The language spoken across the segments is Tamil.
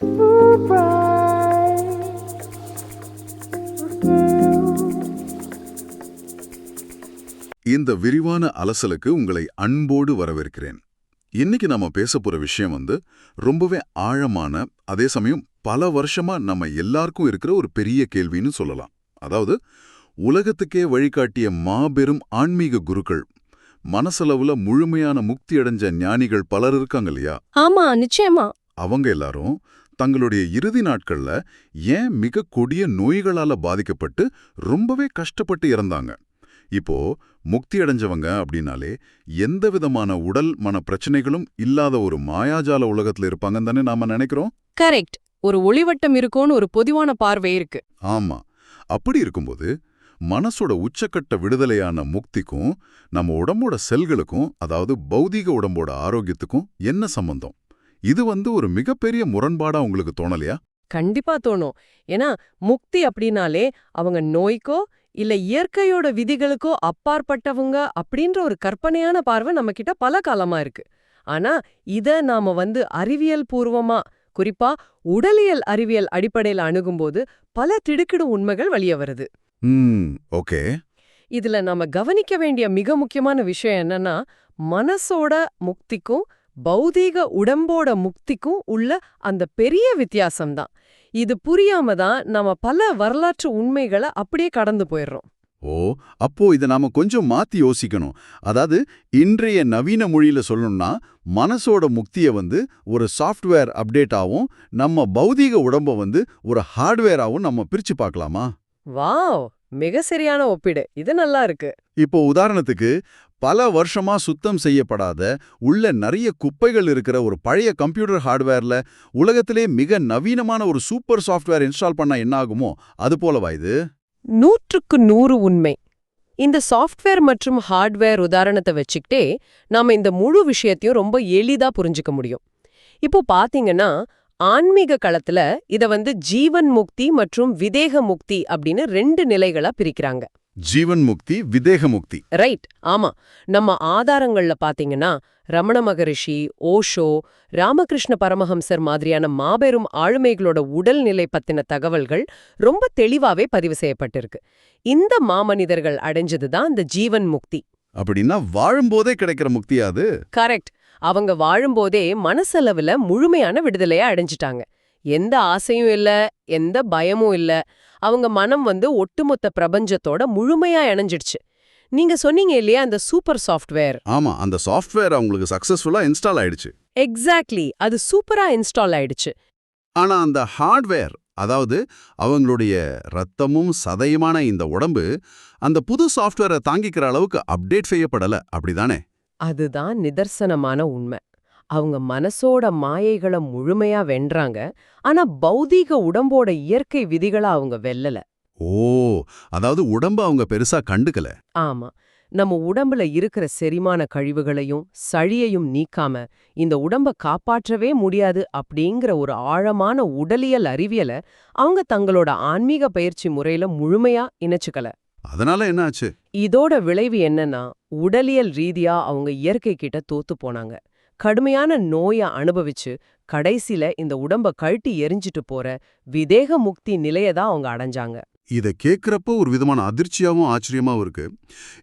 இந்த விரிவான அலசலுக்கு உங்களை அன்போடு வரவேற்கிறேன். இன்னைக்கு நாம பேச போற விஷயம் ரொம்பவே ஆழமான, அதே சமயம் பல வருஷமா நம்ம எல்லாருக்கும் இருக்கிற ஒரு பெரிய கேள்வின்னு சொல்லலாம். அதாவது, உலகத்துக்கே வழிகாட்டிய மாபெரும் ஆன்மீக குருக்கள், மனசளவுல முழுமையான முக்தி அடைஞ்ச ஞானிகள் பலர் இருக்காங்க இல்லையா? ஆமா, நிச்சயமா. அவங்க எல்லாரும் தங்களுடைய இறுதி நாட்கள்ல ஏன் மிக கொடிய நோய்களால பாதிக்கப்பட்டு ரொம்பவே கஷ்டப்பட்டு இறந்தாங்க. இப்போ முக்தி அடைஞ்சவங்க அப்படின்னாலே எந்த விதமான உடல் மன பிரச்சனைகளும் இல்லாத ஒரு மாயாஜால உலகத்துல இருப்பாங்கன்னு தானே நாம நினைக்கிறோம். கரெக்ட். ஒரு ஒளிவட்டம் இருக்கும்னு ஒரு பொதுவான பார்வை இருக்கு. ஆமா. அப்படி இருக்கும்போது மனசோட உச்சக்கட்ட விடுதலையான முக்திக்கும் நம்ம உடம்போட செல்களுக்கும், அதாவது பௌதீக உடம்போட ஆரோக்கியத்துக்கும் என்ன சம்பந்தம்? இது ஒரு மிகப்பெரிய முரண்பாடா உங்களுக்கு தோணலையா? கண்டிப்பா தோணும். ஏன்னா முக்தி அப்படின்னாலே அவங்க நோய்க்கோ இல்ல இயற்கையோட விதிகளுக்கோ அப்பாற்பட்டவங்க அப்படின்ற ஒரு கற்பனையான பார்வை நம்ம கிட்ட பல காலமா இருக்கு. ஆனா இத நாம அறிவியல் பூர்வமா, குறிப்பா உடலியல் அறிவியல் அடிப்படையில அணுகும்போது பல திடுக்கிடும் உண்மைகள் வெளியே வருது. ஓகே. இதுல நாம கவனிக்க வேண்டிய மிக முக்கியமான விஷயம் என்னன்னா, மனசோட முக்திக்கும் பௌதீக உடம்போட முக்திக்கும் உள்ள அந்த பெரிய வித்தியாசம்தான். இது புரியாம தான் நாம பல வரலாற்று உண்மைகளை அப்படியே கடந்து போயிடுறோம். ஓ, அப்போ இதை நாம கொஞ்சம் மாத்தி யோசிக்கணும். அதாவது, இன்றைய நவீன மொழியில சொல்லணும்னா, மனசோட முக்தியை ஒரு சாஃப்ட்வேர் அப்டேட்டாவும், நம்ம பௌதீக உடம்ப ஒரு ஹார்ட்வேராவும் நம்ம பிரிச்சு பார்க்கலாமா? வாவ், மிக சரியான ஒப்பீடு. இது நல்லா இருக்கு. இப்போ உதாரணத்துக்கு, பல வருஷமா சுத்தம் செய்யப்படாத, உள்ள நிறைய குப்பைகள் இருக்கிற ஒரு பழைய கம்ப்யூட்டர் ஹார்ட்வேர்ல உலகத்திலே மிக நவீனமான ஒரு சூப்பர் சாஃப்ட்வேர் இன்ஸ்டால் பண்ணா என்ன ஆகுமோ அது போலவா இது? 100க்கு 100 உண்மை. இந்த சாஃப்ட்வேர் மற்றும் ஹார்ட்வேர் உதாரணத்தை வச்சுக்கிட்டே நாம இந்த முழு விஷயத்தையும் ரொம்ப எளிதா புரிஞ்சுக்க முடியும். இப்போ பாத்தீங்கன்னா, ஆன்மீக களத்துல இத ஜீவன் முக்தி மற்றும் விதேக முக்தி அப்படின்னு 2 நிலைகளா பிரிக்கிறாங்க. ஜீவன் முக்தி, விதேக முக்தி. ரைட். ஆமா. நம்ம ஆதாரங்கள்ல பாத்தீங்கன்னா, ரமண மகரிஷி, ஓஷோ, ராமகிருஷ்ண பரமஹம்சர் மாதிரியான மாபெரும் ஆளுமைகளோட உடல்நிலை பத்தின தகவல்கள் ரொம்ப தெளிவாவே பதிவு செய்யப்பட்டிருக்கு. இந்த மாமனிதர்கள் அடைஞ்சதுதான் இந்த ஜீவன் முக்தி. அப்படின்னா வாழும்போதே கிடைக்கிற முக்தியா அது? கரெக்ட். அவங்க வாழும்போதே மனசளவுல முழுமையான விடுதலையா அடைஞ்சிட்டாங்க. எந்த ஆசையும் இல்ல, எந்த பயமும் இல்ல. அவங்க மனம் ஒட்டுமொத்த பிரபஞ்சத்தோட முழுமையா இணைஞ்சிடுச்சு. நீங்க சொன்னீங்க இல்லையா அந்த சூப்பர் சாஃப்ட்வேர். ஆமா, அந்த சாஃப்ட்வேர் அவங்களுக்கு சக்சஸ்ஃபுல்லா இன்ஸ்டால் ஆயிடுச்சு. எக்ஸாக்ட்லி. அது சூப்பரா இன்ஸ்டால் ஆயிடுச்சு. ஆனா அந்த ஹார்ட்வேர், அதாவது அவங்களுடைய ரத்தமும் சதையுமான இந்த உடம்பு, அந்த புது சாஃப்ட்வேரை தாங்கிக்கிற அளவுக்கு அப்டேட் செய்யப்படல, அப்படிதானே? அதுதான் நிதர்சனமான உண்மை. அவங்க மனசோட மாயைகளை முழுமையா வென்றாங்க. ஆனா பௌதீக உடம்போட இயற்கை விதிகளை அவங்க வெல்லல. ஓ, அதாவது உடம்ப அவங்க பெருசா கண்டுக்கல. ஆமா. நம்ம உடம்புல இருக்கிற செரிமான கழிவுகளையும் சளியையும் நீக்காம இந்த உடம்ப காப்பாற்றவே முடியாது அப்படிங்கிற ஒரு ஆழமான உடலியல் அறிவியலை அவங்க தங்களோட ஆன்மீக பயிற்சி முறையில முழுமையா இணைச்சுக்கல. அதனால என்ன ஆச்சு? இதோட விளைவு என்னன்னா, உடலியல் ரீதியா அவங்க இயற்கை கிட்ட தோத்து போனாங்க. கடுமையான நோயை அனுபவிச்சு கடைசியில இந்த உடம்ப கழட்டி எரிஞ்சிட்டு போற விதேக முக்தி நிலையதான் அவங்க அடைஞ்சாங்க. இத கேட்கிறப்போ ஒரு விதமான அதிர்ச்சியாவும் ஆச்சரியமாவும் இருக்கு.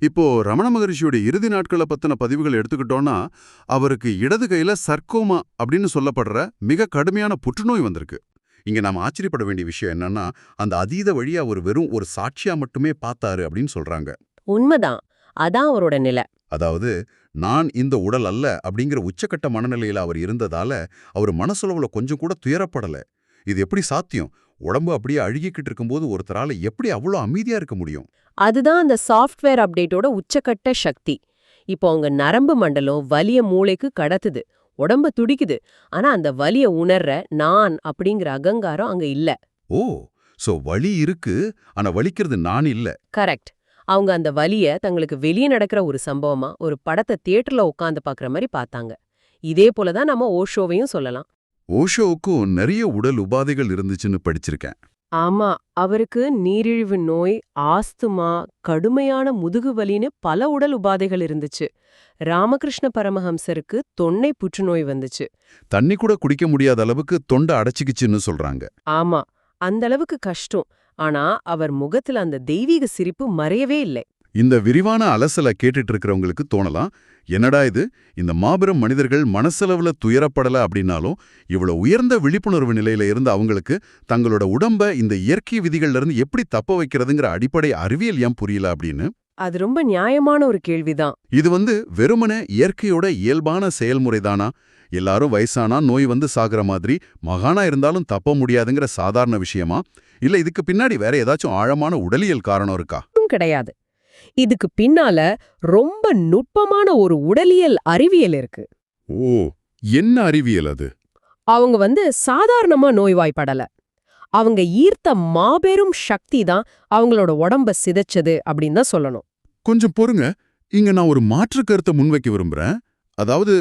இப்போ ரமண மகரிஷியோட இறுதி நாட்களை பத்தின பதிவுகள் எடுத்துக்கிட்டோம்னா, அவருக்கு இடது கையில சர்க்கோமா அப்படின்னு சொல்லப்படுற மிக கடுமையான புற்றுநோய் வந்திருக்கு. இங்க நாம ஆச்சரியப்பட வேண்டிய விஷயம் என்னன்னா, அந்த அதீத வழியா அவர் வெறும் ஒரு சாட்சியா மட்டுமே பார்த்தாரு அப்படின்னு சொல்றாங்க. உண்மைதான். அதான் அவரோட நிலை. அதாவது, நான் இந்த உடல் அல்ல அப்படிங்கிற உச்சக்கட்ட மனநிலையில அவர் இருந்ததால அவர் மனசுளவுல கொஞ்சம் கூட துயரப்படல. இது எப்படி சாத்தியம்? உடம்பு அப்படியே அழுகிக்கிட்டு இருக்கும்போது ஒருத்தரால எப்படி அவ்வளோ அமைதியா இருக்க முடியும்? அதுதான் அந்த சாஃப்ட்வேர் அப்டேட்டோட உச்சக்கட்ட சக்தி. இப்போ அவங்க நரம்பு மண்டலம் வலிய மூளைக்கு கடத்துது, உடம்பு துடிக்குது. ஆனா அந்த வலிய உணர்ற நான் அப்படிங்கிற அகங்காரம் அங்க இல்ல. ஓ, சோ வலி இருக்கு, ஆனா வலிக்கிறது நான் இல்ல. கரெக்ட். அவங்க அந்த வலிய தங்களுக்கு வெளியே நடக்கிற ஒரு சம்பவமா, ஒரு படத்தை தியேட்டர்ல உட்காந்து பாக்குற மாதிரி பார்த்தாங்க. இதே போலதான் நம்ம ஓஷோவையும் சொல்லலாம். ஓஷோவுக்கும் நிறைய உடல் உபாதைகள் இருந்துச்சுன்னு படிச்சிருக்கேன். ஆமா, அவருக்கு நீரிழிவு நோய், ஆஸ்துமா, கடுமையான முதுகுவலின்னு பல உடல் உபாதைகள் இருந்துச்சு. ராமகிருஷ்ண பரமஹம்சருக்கு தொண்டை புற்றுநோய் வந்துச்சு. தண்ணி கூட குடிக்க முடியாத அளவுக்கு தொண்டை அடைச்சிக்கிச்சுன்னு சொல்றாங்க. ஆமா, அந்த அளவுக்கு கஷ்டம். ஆனா அவர் முகத்துல அந்த தெய்வீக சிரிப்பு மறையவே இல்லை. இந்த விரிவான அலசலை கேட்டுட்டு இருக்கிறவங்களுக்கு தோணலாம், என்னடா இது, இந்த மாபெரும் மனிதர்கள் மனசளவுல துயரப்படல அப்படின்னாலும் இவ்வளவு உயர்ந்த விழிப்புணர்வு நிலையில இருந்து அவங்களுக்கு தங்களோட உடம்ப இந்த இயற்கை விதிகள்ல இருந்து எப்படி தப்ப வைக்கிறதுங்கிற அடிப்படை அறிவியல் ஏன் புரியல அப்படின்னு. அது ரொம்ப நியாயமான ஒரு கேள்விதான். இது வெறுமனே இயற்கையோட இயல்பான செயல்முறைதானா? எல்லாரும் வயசானா நோய் வந்து சாகுற மாதிரி மகானா இருந்தாலும் தப்ப முடியாதுங்கிற சாதாரண விஷயமா? இல்ல இதுக்கு பின்னாடி வேற ஏதாச்சும் ஆழமான உடலியல் காரணம் இருக்கா? கிடையாது. இதுக்கு பின்னால ரொம்ப நுட்பமான ஒரு உடலியல் அறிவியல் இருக்கு. ஓ, என்ன அறிவியல் அது? அவங்க சாதாரணமா நோய்வாய்ப்படல. அவங்க ஈர்த்த மாபெரும் சக்தி தான் அவங்களோட உடம்ப சிதைச்சது அப்படின்னு தான் சொல்லணும். கொஞ்சம் பொறுங்க, இங்க நான் ஒரு மாற்று கருத்தை முன்வைக்க விரும்புறேன். அதாவது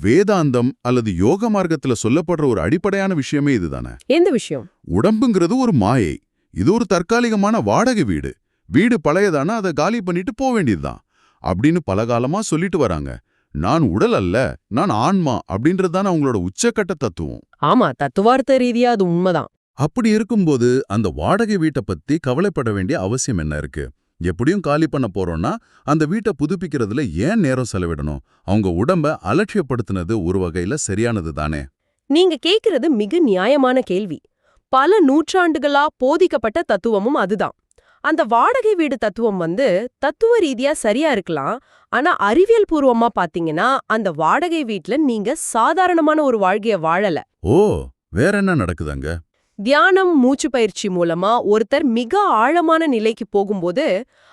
வேதாந்தம் அல்லது யோக மார்க்கத்துல சொல்லப்படுற ஒரு அடிப்படையான விஷயமே இதுதானே. எந்த விஷயம்? உடம்புங்கிறது ஒரு மாயை. இது ஒரு தற்காலிகமான வாடகை வீடு. வீடு பழையதானா அதை காலி பண்ணிட்டு போக வேண்டியதுதான் அப்படின்னு பலகாலமா சொல்லிட்டு வராங்க. நான் உடல் அல்ல, நான் ஆன்மா அப்படின்றதுதானே அவங்களோட உச்சக்கட்ட தத்துவம். ஆமா, தத்துவார்த்த ரீதியா அது உண்மைதான். அப்படி இருக்கும்போது அந்த வாடகை வீட்டை பத்தி கவலைப்பட வேண்டிய அவசியம் என்ன இருக்கு? எப்படியும் காலி பண்ண போறோம்னா அந்த வீட்டை புதுப்பிக்கிறதுல ஏன் நேரம் செலவிடணும்? அவங்க உடம்ப அலட்சியப்படுத்தினது ஒரு வகையில சரியானது தானே. நீங்க கேக்குறது மிக நியாயமான கேள்வி. பல நூற்றாண்டுகளா போதிக்கப்பட்ட தத்துவமும் அதுதான். அந்த வாடகை வீடு தத்துவம் தத்துவ ரீதியா சரியா இருக்கலாம். ஆனா அறிவியல் பூர்வமா பாத்தீங்கன்னா அந்த வாடகை வீட்ல நீங்க சாதாரணமான ஒரு வாழ்க்கைய வாழல. ஓ, வேற என்ன நடக்குதுங்க? தியானம், மூச்சு பயிற்சி மூலமா ஒருத்தர் மிக ஆழமான நிலைக்கு போகும்போது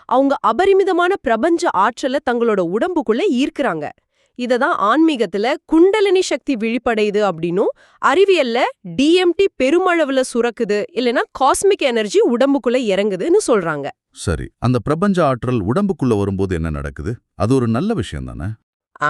அவங்க அபரிமிதமான பிரபஞ்ச ஆற்றலை தங்களோட உடம்புக்குள்ள ஈர்க்கறாங்க. இததான் ஆன்மீகத்துல குண்டலினி சக்தி விழிப்படையுது அப்படின்னும், அறிவியல்ல டிஎம்டி பெருமளவுல சுரக்குது இல்லனா காஸ்மிக் எனர்ஜி உடம்புக்குள்ள இறங்குதுன்னு சொல்றாங்க. சரி, அந்த பிரபஞ்ச ஆற்றல் உடம்புக்குள்ள வரும்போது என்ன நடக்குது? அது ஒரு நல்ல விஷயம் தானே?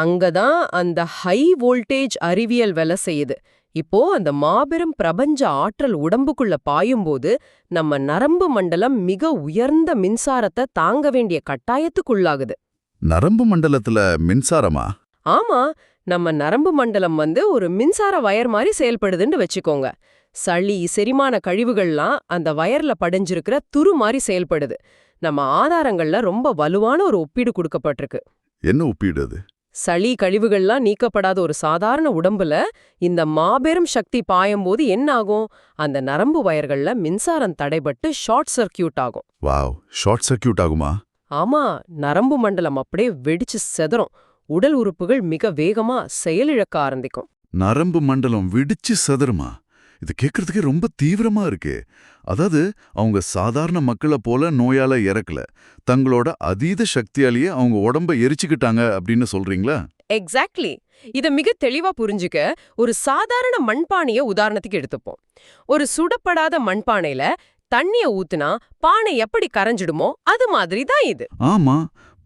அங்கதான் அந்த ஹை வோல்டேஜ் அறிவியல் வேலை செய்யுது. இப்போ அந்த மாபெரும் பிரபஞ்ச ஆற்றல் உடம்புக்குள்ள பாயும்போது நம்ம நரம்பு மண்டலம் மிக உயர்ந்த மின்சாரத்தை தாங்க வேண்டிய கட்டாயத்துக்குள்ளாகுது. நரம்பு மண்டலத்துல மின்சாரமா? ஆமா, நம்ம நரம்பு மண்டலம் ஒரு மின்சார வயர் மாதிரி செயல்படுதுன்னு வச்சுக்கோங்க. சளி, செரிமான கழிவுகள்லாம் அந்த வயர்ல படிஞ்சிருக்கிற துரு மாதிரி செயல்படுது. நம்ம ஆதாரங்கள்ல ரொம்ப வலுவான ஒரு ஒப்பீடு கொடுக்கப்பட்டிருக்கு. என்ன ஒப்பீடு அது? சளி, கழிவுகள்லாம் நீக்கப்படாத ஒரு சாதாரண உடம்புல இந்த மாபெரும் சக்தி பாயும்போது என்ன ஆகும்? அந்த நரம்பு வயர்கள்ல மின்சாரம் தடைபட்டு ஷார்ட் சர்க்கியூட் ஆகும். வாவ், ஷார்ட் சர்க்கியூட் ஆகுமா? ஆமா, நரம்பு மண்டலம் அப்படியே வெடிச்சு செதறும். உடல் உறுப்புகள் மிக வேகமா செயலிழக்க ஆரம்பிக்கும். நரம்பு மண்டலம் வெடிச்சு சதறுமா? இது கேட்கறதுக்கே ரொம்ப தீவிரமா இருக்கு. அதாவது அவங்க சாதாரண மக்களை போல நோயால இறக்கல, தங்களோட அதீத சக்தியாலேயே அவங்க உடம்ப எரிச்சுக்கிட்டாங்க அப்படின்னு சொல்றீங்களா? எக்ஸாக்ட்லி. இத மிக தெளிவா புரிஞ்சுக்க ஒரு சாதாரண மண்பானைய உதாரணத்துக்கு எடுத்துப்போம். ஒரு சுடப்படாத மண்பானையில தண்ணிய ஊத்துனா பானை எப்படி கரைஞ்சிடுமோ அது மாதிரி தான் இது. ஆமா,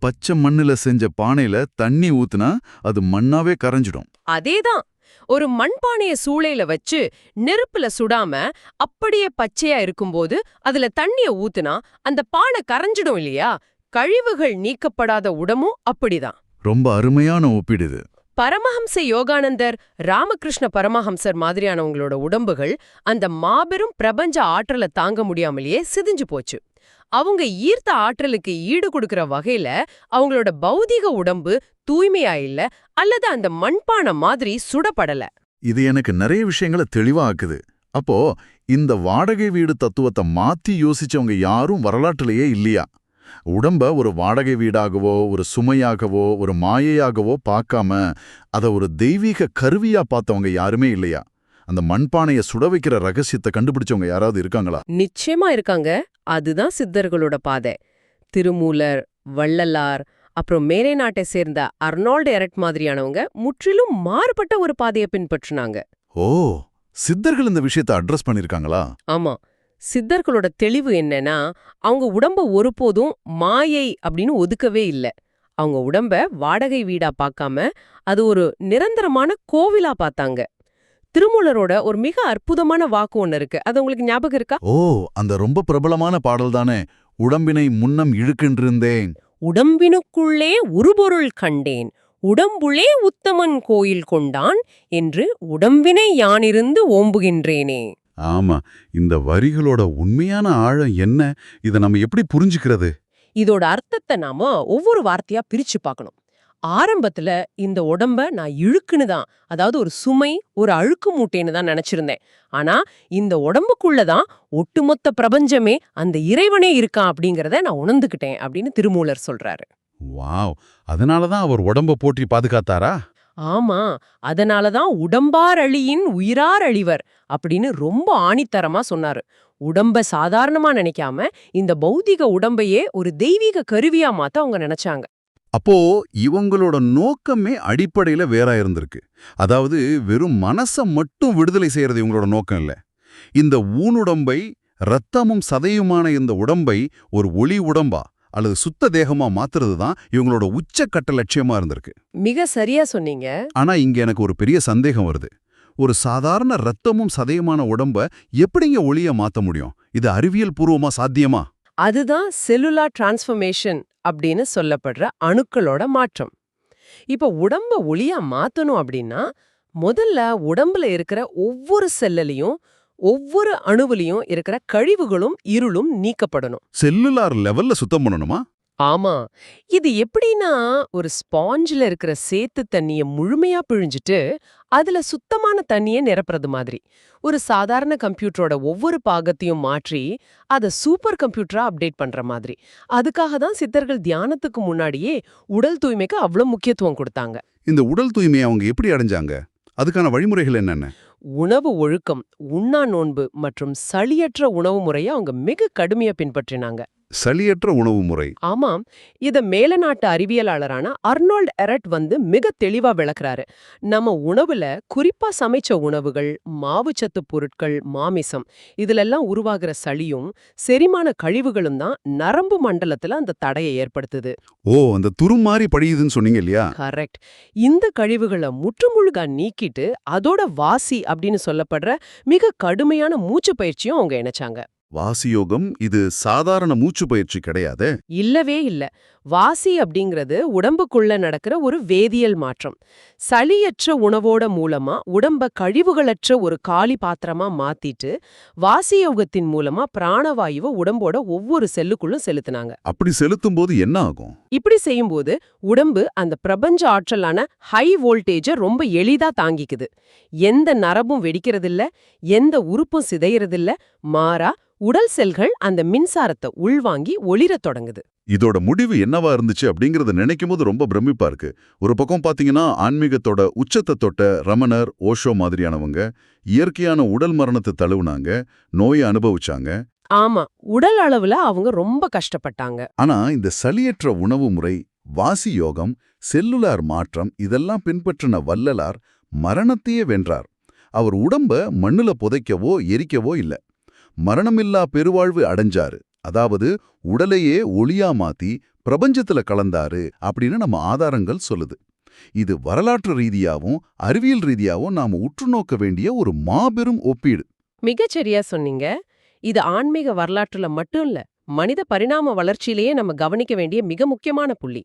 பச்சை மண்ணுல செஞ்ச பானையில தண்ணி ஊத்துனா அது மண்ணாவே கரைஞ்சிடும். அதேதான். ஒரு மண்பானைய சூளையில வச்சு நெருப்புல சுடாம அப்படியே பச்சையா இருக்கும்போது அதுல தண்ணிய ஊத்துனா அந்த பானை கரைஞ்சிடும் இல்லையா? கழிவுகள் நீக்கப்படாத உடம்பும் அப்படிதான். ரொம்ப அருமையான ஒப்பீடு இது. பரமஹம்ச யோகானந்தர், ராமகிருஷ்ண பரமஹம்சர் மாதிரியானவங்களோட உடம்புகள் அந்த மாபெரும் பிரபஞ்ச ஆற்றலை தாங்க முடியாமலேயே சிதைஞ்சு போச்சு. அவங்க ஈர்த்த ஆற்றலுக்கு ஈடு கொடுக்கிற வகையில அவங்களோட பௌதிக உடம்பு தூய்மையா இல்ல, அல்லது அந்த மண்பானை மாதிரி சுடப்படல. இது எனக்கு நிறைய விஷயங்களை தெளிவா ஆக்குது. அப்போ இந்த வாடகை வீடு தத்துவத்தை மாத்தி யோசிச்சவங்க யாரும் வரலாற்றிலேயே இல்லையா? உடம்ப ஒரு வாடகை வீடாகவோ, ஒரு சுமையாகவோ, ஒரு மாயையாகவோ பார்க்காம அதை ஒரு தெய்வீக கருவியா பார்த்தவங்க யாருமே இல்லையா? அந்த மண்பானையை சுட வைக்கிற ரகசியத்தை கண்டுபிடிச்சவங்க யாராவது இருக்காங்களா? நிச்சயமா இருக்காங்க. அதுதான் சித்தர்களோட பாதை. திருமூலர், வள்ளலார், அப்புறம் மேலை நாட்டை சேர்ந்த அர்னால்டு எரட் மாதிரியானவங்க முற்றிலும் மாறுபட்ட ஒரு பாதையை பின்பற்றினாங்க. ஓ, சித்தர்கள் இந்த விஷயத்தை அட்ரஸ் பண்ணிருக்காங்களா? ஆமா, சித்தர்களோட தெளிவு என்னன்னா அவங்க உடம்ப ஒருபோதும் மாயை அப்படின்னு ஒதுக்கவே இல்லை. அவங்க உடம்ப வாடகை வீடா பார்க்காம அது ஒரு நிரந்தரமான கோவிலா பார்த்தாங்க. திருமூலரோட ஒரு மிக அற்புதமான வாக்கு ஒண்ணு இருக்கு. அது உங்களுக்கு ஞாபகம் இருக்கா? ஓ, அந்த ரொம்ப பிரபலமான பாடல் தானே, உடம்பினை முன்னம் இழுக்கின்றிருந்தேன். உடம்பினுக்குள்ளே உருபொருள் கண்டேன், உடம்புளே உத்தமன் கோயில் கொண்டான் என்று உடம்பினை யானிருந்து ஓம்புகின்றேனே. ஆமா, இந்த வரிகளோட உண்மையான ஆழம் என்ன? இத நம்ம எப்படி புரிஞ்சுக்கிறது? இதோட அர்த்தத்தை நாம ஒவ்வொரு வார்த்தையா பிரிச்சு பார்க்கணும். ஆரம்பத்துல இந்த உடம்ப நான் இழுக்குன்னு தான், அதாவது ஒரு சுமை, ஒரு அழுக்கு மூட்டைன்னு தான் நினைச்சிருந்தேன். ஆனா இந்த உடம்புக்குள்ளதான் ஒட்டுமொத்த பிரபஞ்சமே, அந்த இறைவனே இருக்கான் அப்படிங்கறத நான் உணர்ந்துகிட்டேன் அப்படின்னு திருமூலர் சொல்றாரு. வாவ், அதனாலதான் அவர் உடம்ப போற்றி பாதுகாத்தாரா? ஆமா, அதனாலதான் உடம்பார் அழியின் உயிரார் அழிவர் அப்படின்னு ரொம்ப ஆணித்தரமா சொன்னாரு. உடம்ப சாதாரணமா நினைக்காம இந்த பௌதிக உடம்பையே ஒரு தெய்வீக கருவியா மாத்த அவங்க நினைச்சாங்க. அப்போ இவங்களோட நோக்கமே அடிப்படையில வேறா இருந்திருக்கு. அதாவது வெறும் மனச மட்டும் விடுதலை செய்யறது இவங்களோட நோக்கம் இல்ல. இந்த ஊனுடம்பை, இரத்தமும் சதையுமான இந்த உடம்பை ஒரு ஒளி உடம்பா அல்லது சுத்த தேகமா மாத்துறது தான் இவங்களோட உச்சக்கட்ட லட்சியமா இருந்திருக்கு. மிக சரியா சொன்னீங்க. ஆனா இங்க எனக்கு ஒரு பெரிய சந்தேகம் வருது. ஒரு சாதாரண இரத்தமும் சதையுமான உடம்ப எப்படிங்க ஒளியா மாத்த முடியும்? இது அறிவியல் பூர்வமா சாத்தியமா? அதுதான் செல்லுலார் டிரான்ஸ்ஃபர்மேஷன் அப்படின்னு சொல்லப்படுற அணுக்களோட மாற்றம். இப்ப உடம்ப ஒளியா மாத்தணும் அப்படின்னா முதல்ல உடம்புல இருக்கிற ஒவ்வொரு செல்லலையும் ஒவ்வொரு அணுவிலையும் இருக்கிற கழிவுகளும் இருளும் நீக்கப்படணும். செல்லுலார் லெவல்ல சுத்தம் பண்ணணுமா? ஆமா, இது எப்படின்னா ஒரு ஸ்பாஞ்சில இருக்கிற சேத்து தண்ணிய முழுமையா பிழிஞ்சிட்டு அதுல சுத்தமான தண்ணிய நிரப்புறது மாதிரி. ஒரு சாதாரண கம்ப்யூட்டரோட ஒவ்வொரு பாகத்தையும் மாற்றி அதை சூப்பர் கம்ப்யூட்டரா அப்டேட் பண்ற மாதிரி. அதுக்காக தான் சித்தர்கள் தியானத்துக்கு முன்னாடியே உடல் தூய்மைக்கு அவ்வளவு முக்கியத்துவம் கொடுத்தாங்க. இந்த உடல் தூய்மையை அவங்க எப்படி அடைஞ்சாங்க? அதுக்கான வழிமுறைகள் என்னென்ன? உணவு ஒழுக்கம், உண்ணா நோன்பு மற்றும் சளியற்ற உணவு முறையை அவங்க மிக கடுமையா பின்பற்றினாங்க. சளியற்ற உணவு முறை. ஆமாம், இத மேலநாட்டு அறிவியலாளரான அர்னால்ட் எரட் மிக தெளிவா விளக்குறாரு. நம்ம உணவுல குறிப்பா சமைச்ச உணவுகள், மாவுச்சத்து பொருட்கள், மாமிசம் இதுலெல்லாம் உருவாகிற சளியும் செரிமான கழிவுகளும் தான் நரம்பு மண்டலத்துல அந்த தடையை ஏற்படுத்துது. ஓ, அந்த துருமாறி படியுதுன்னு சொன்னீங்க இல்லையா? கரெக்ட். இந்த கழிவுகளை முற்றுமுழுகா நீக்கிட்டு அதோட வாசி அப்படின்னு சொல்லப்படுற மிக கடுமையான மூச்சு பயிற்சியும் அவங்க இணைச்சாங்க. வாசியோகம் இது சாதாரண மூச்சு பயிற்சி கிடையாதே. இல்லவே இல்ல. வாசி அப்படிங்கிறது உடம்புக்குள்ள நடக்கிற ஒரு வேதியியல் மாற்றம். சளியற்ற உணவோட மூலமா உடம்ப கழிவுகளற்ற ஒரு காலி பாத்திரமா மாத்திட்டு வாசி யோகத்தின் மூலமா பிராணவாயுவை உடம்போட ஒவ்வொரு செல்லுக்குள்ளும் செலுத்தினாங்க. அப்படி செலுத்தும் போது என்ன ஆகும்? இப்படி செய்யும்போது உடம்பு அந்த பிரபஞ்ச ஆற்றலான ஹை வோல்டேஜ ரொம்ப எளிதா தாங்கிக்குது. எந்த நரம்பும் வெடிக்கிறதில்ல, எந்த உறுப்பும் சிதையறதில்ல, மாறா உடல் செல்கள் அந்த மின்சாரத்தை உள்வாங்கி ஒளிரத் தொடங்குது. இதோட முடிவு என்னவா இருந்துச்சு அப்படிங்கறத நினைக்கும் போது ரொம்ப பிரமிப்பா இருக்கு. ஒரு பக்கம் பாத்தீங்கன்னா ஆன்மீகத்தோட உச்சத்தை தொட்ட ரமணர், ஓஷோ மாதிரியானவங்க இயற்கையான உடல் மரணத்தை தழுவுனாங்க, நோயை அனுபவிச்சாங்க. ஆமா, உடல் அளவுல அவங்க ரொம்ப கஷ்டப்பட்டாங்க. ஆனா இந்த சளியற்ற உணவு முறை, வாசி யோகம், செல்லுலார் மாற்றம் இதெல்லாம் பின்பற்றின வள்ளலார் மரணத்தையே வென்றார். அவர் உடம்ப மண்ணுல புதைக்கவோ எரிக்கவோ இல்ல, மரணமில்லா பெருவாழ்வு அடைஞ்சாரு. அதாவது உடலையே ஒளியா மாத்தி பிரபஞ்சத்துல கலந்தாரு அப்படின்னு நம்ம ஆதாரங்கள் சொல்லுது. இது வரலாற்று ரீதியாவும் அறிவியல் ரீதியாவும் நாம உற்று நோக்க வேண்டிய ஒரு மாபெரும் ஒப்பீடு. மிகச்சரியா சொன்னீங்க. இது ஆன்மீக வரலாற்றுல மட்டும் இல்ல, மனித பரிணாம வளர்ச்சியிலேயே நம்ம கவனிக்க வேண்டிய மிக முக்கியமான புள்ளி.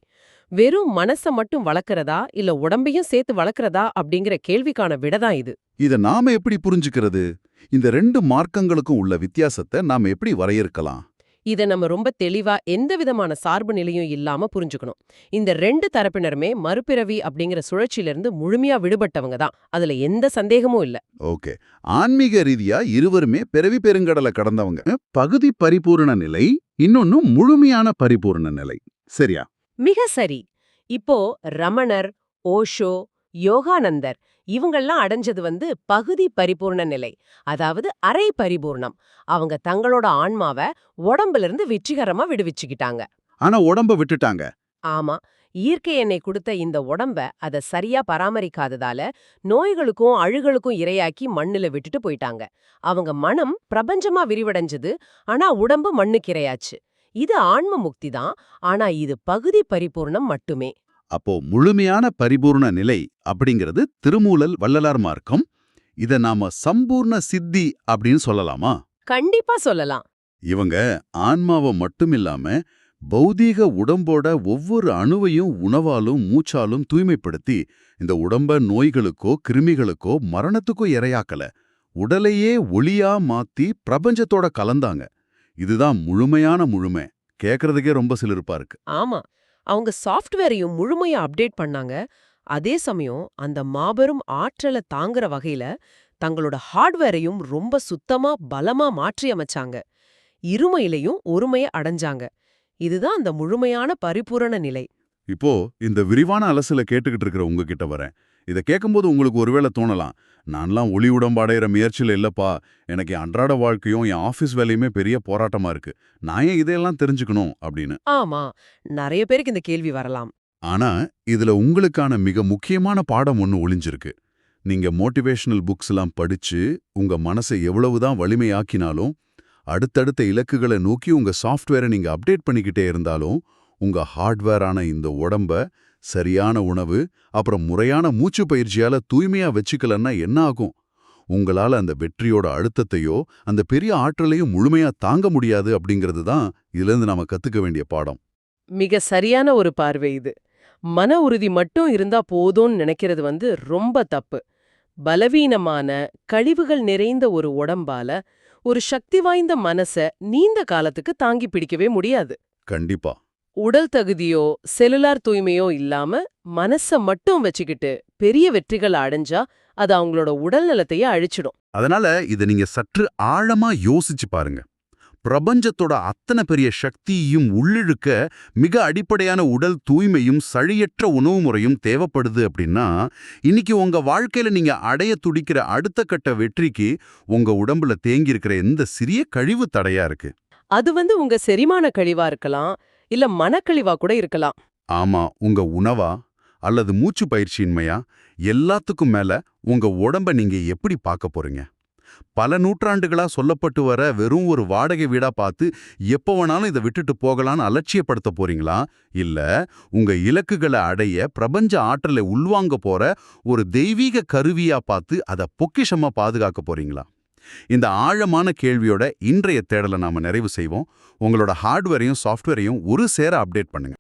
வெறும் மனச மட்டும் வளர்க்கறதா இல்ல உடம்பையும் சேர்த்து வளர்க்கறதா அப்படிங்கிற கேள்விக்கான விடைதான் இது. இத நாம எப்படி புரிஞ்சுக்கிறது? இந்த ரெண்டு மார்க்கங்களுக்கும் உள்ள வித்தியாசத்தை நாம எப்படி வரையறுக்கலாம்? இத நம்ம ரொம்ப தெளிவா எந்த விதமான சார்பு நிலையும் இல்லாம புரிஞ்சுக்கணும். இந்த ரெண்டு தரப்பினருமே மறுபிறவி அப்படிங்கிற சுழற்சியிலிருந்து முழுமையா விடுபட்டவங்க தான். அதுல எந்த சந்தேகமும் இல்ல. ஓகே, ஆன்மீக ரீதியா இருவருமே பிறவி பெருங்கடலை கடந்தவங்க. பகுதி பரிபூரண நிலை, இன்னொன்னு முழுமையான பரிபூரண நிலை. சரியா? மிக சரி. இப்போ ரமணர், ஓஷோ, யோகானந்தர் இவங்கெல்லாம் அடைஞ்சது பகுதி பரிபூர்ண நிலை, அதாவது அரை பரிபூர்ணம். அவங்க தங்களோட ஆன்மாவை உடம்புல இருந்து வெற்றிகரமா விடுவிச்சுக்கிட்டாங்க. ஆனா உடம்ப விட்டுட்டாங்க. ஆமா, இயற்கை எண்ணெய் கொடுத்த இந்த உடம்ப அத சரியா பராமரிக்காததால நோய்களுக்கும் அழுகளுக்கும் இரையாக்கி மண்ணுல விட்டுட்டு போயிட்டாங்க. அவங்க மனம் பிரபஞ்சமா விரிவடைஞ்சது, ஆனா உடம்பு மண்ணுக்கு இரையாச்சு. இது ஆன்ம முக்தி தான், ஆனா இது பகுதி பரிபூர்ணம் மட்டுமே. அப்போ முழுமையான பரிபூர்ண நிலை அப்படிங்கிறது திருமூலல் வள்ளலார் மார்க்கம். இத நாம சம்பூர்ண சித்தி அப்படின்னு சொல்லலாமா? கண்டிப்பா சொல்லலாம். இவங்க ஆன்மாவை மட்டுமில்லாம பௌதீக உடம்போட ஒவ்வொரு அணுவையும் உணவாலும் மூச்சாலும் தூய்மைப்படுத்தி இந்த உடம்ப நோய்களுக்கோ கிருமிகளுக்கோ மரணத்துக்கோ இரையாக்கல, உடலையே ஒளியா மாத்தி பிரபஞ்சத்தோட கலந்தாங்க. இதுதான் முழுமையான முழுமை. கேக்குறதுக்கே ரொம்ப சிலிர்ப்பா இருக்கு. ஆமா, அவங்க சாஃப்ட்வேரையும் முழுமையா அப்டேட் பண்ணாங்க. அதே சமயம் அந்த மாபெரும் ஆற்றலை தாங்குற வகையில தங்களோட ஹார்ட்வேரையும் ரொம்ப சுத்தமா பலமா மாற்றி அமைச்சாங்க. இருமையிலையும் ஒருமைய அடைஞ்சாங்க. இதுதான் அந்த முழுமையான பரிபூரண நிலை. இப்போ இந்த விரிவான அலசல கேட்டுக்கிட்டு இருக்கிற உங்ககிட்ட வரேன். இத கேட்கும்போது உங்களுக்கு ஒருவேளை தோணலாம், நான்லாம் ஒளி உடம்படைகிற முயற்சியில இல்லப்பா, எனக்கு என் அன்றாட வாழ்க்கையும் என் ஆஃபீஸ் வேலையுமே பெரிய போராட்டமா இருக்கு, நான் ஏன் இதையெல்லாம் தெரிஞ்சுக்கணும் அப்படின்னு. ஆமா, நிறைய பேருக்கு இந்த கேள்வி வரலாம். ஆனா இதுல உங்களுக்கான மிக முக்கியமான பாடம் ஒன்னு ஒளிஞ்சிருக்கு. நீங்க மோட்டிவேஷனல் புக்ஸ் எல்லாம் படிச்சு உங்க மனசை எவ்வளவுதான் வலிமையாக்கினாலும், அடுத்தடுத்த இலக்குகளை நோக்கி உங்க சாஃப்ட்வேரை நீங்க அப்டேட் பண்ணிக்கிட்டே இருந்தாலும், உங்க ஹார்ட்வேரான இந்த உடம்ப சரியான உணவு அப்புறம் முறையான மூச்சு பயிற்சியால தூய்மையா வச்சுக்கலன்னா என்ன ஆகும்? உங்களால அந்த வெற்றியோட அழுத்தத்தையோ அந்த பெரிய ஆற்றலையும் முழுமையா தாங்க முடியாது அப்படிங்கிறது தான் இதிலிருந்து நாம கத்துக்க வேண்டிய பாடம். மிக சரியான ஒரு பார்வை இது. மன உறுதி மட்டும் இருந்தா போதும்னு நினைக்கிறது ரொம்ப தப்பு. பலவீனமான கழிவுகள் நிறைந்த ஒரு உடம்பால ஒரு சக்தி வாய்ந்த மனச நீண்ட காலத்துக்கு தாங்கி பிடிக்கவே முடியாது. கண்டிப்பா. உடல் தகுதியோ செல்லுலார் தூய்மையோ இல்லாம மனச மட்டும் வச்சுக்கிட்டு பெரிய வெற்றிகள் அடைஞ்சா அது அவங்களோட உடல் நலத்தையே அழிச்சிடும். அதனால இதை நீங்க சற்று ஆழமா யோசிச்சு பாருங்க. பிரபஞ்சத்தோட அத்தனை பெரிய சக்தியையும் உள்ளிழுக்க மிக அடிப்படையான உடல் தூய்மையும் சழியற்ற உணவு முறையும் தேவைப்படுது அப்படின்னா, இன்னைக்கு உங்க வாழ்க்கையில நீங்க அடைய துடிக்கிற அடுத்த கட்ட வெற்றிக்கு உங்க உடம்புல தேங்கி இருக்கிற எந்த சிறிய கழிவு தடையா இருக்கு? அது உங்க செரிமான கழிவா இருக்கலாம், இல்ல மனக்கழிவா கூட இருக்கலாம். ஆமா, உங்க உணவா அல்லது மூச்சு பயிற்சியின்மையா? எல்லாத்துக்கும் மேல உங்க உடம்ப நீங்க எப்படி பார்க்க போறீங்க? பல நூற்றாண்டுகளா சொல்லப்பட்டு வர வெறும் ஒரு வாடகை வீடா பார்த்து எப்போ வேணாலும் இதை விட்டுட்டு போகலான்னு அலட்சியப்படுத்த போறீங்களா? இல்ல உங்க இலக்குகளை அடைய பிரபஞ்ச ஆற்றலை உள்வாங்க போற ஒரு தெய்வீக கருவியா பார்த்து அதை பொக்கிஷமா பாதுகாக்க போறீங்களா? இந்த ஆழமான கேள்வியோட இன்றைய தேடலை நாம நிறைவு செய்வோம். உங்களோட ஹார்ட்வேரையும் சாஃப்ட்வேரையும் ஒரு சேர அப்டேட் பண்ணுங்க.